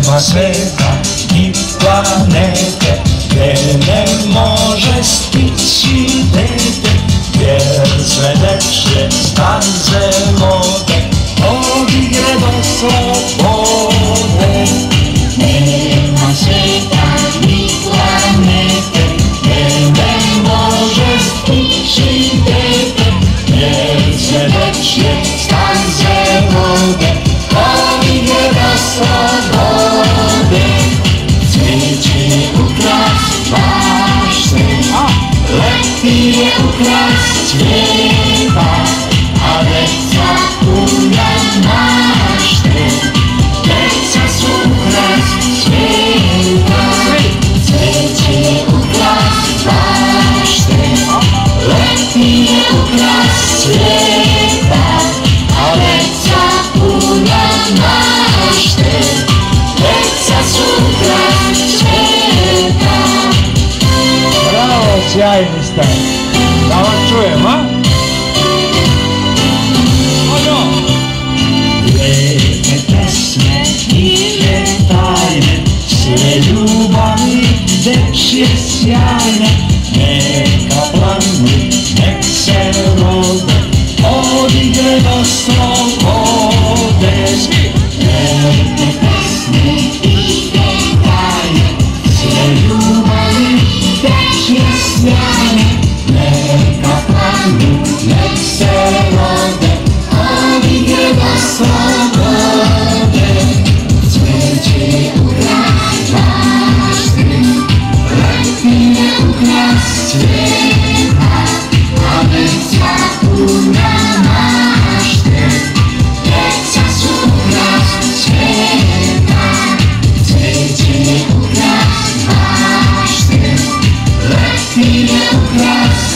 Nema sveta ni planete gde ne može stići dete, jer sve dečje staze vode od igre do slobode. Nema sveta ni planete gde ne može stići dete, jer sve dečje staze vode od igre do slobode. Cvijeće ukras bašte, leptire ukras cvijeta, a deca puna mašte. Deca su ukras svijeta, cvijeće ukras bašte, leptire ukras cvijeta, a deca puna mašte. Deca su ukras svijeta. Bravo, sjajni ste. Da vas čujem, a? Lepe pesme i tajne, sve ljubavi dečje sjajne, neka planu, nek se rode, od igre do slobode. Lepe pesme i tajne, sve ljubavi dečje sjajne, neka planu, nek se rode, od igre do slobode. Cvijeće ukras bašte, leptire ukras cvijeta, a deca puna mašte. Deca su ukras svijeta, cvijeće ukras bašte, leptire ukras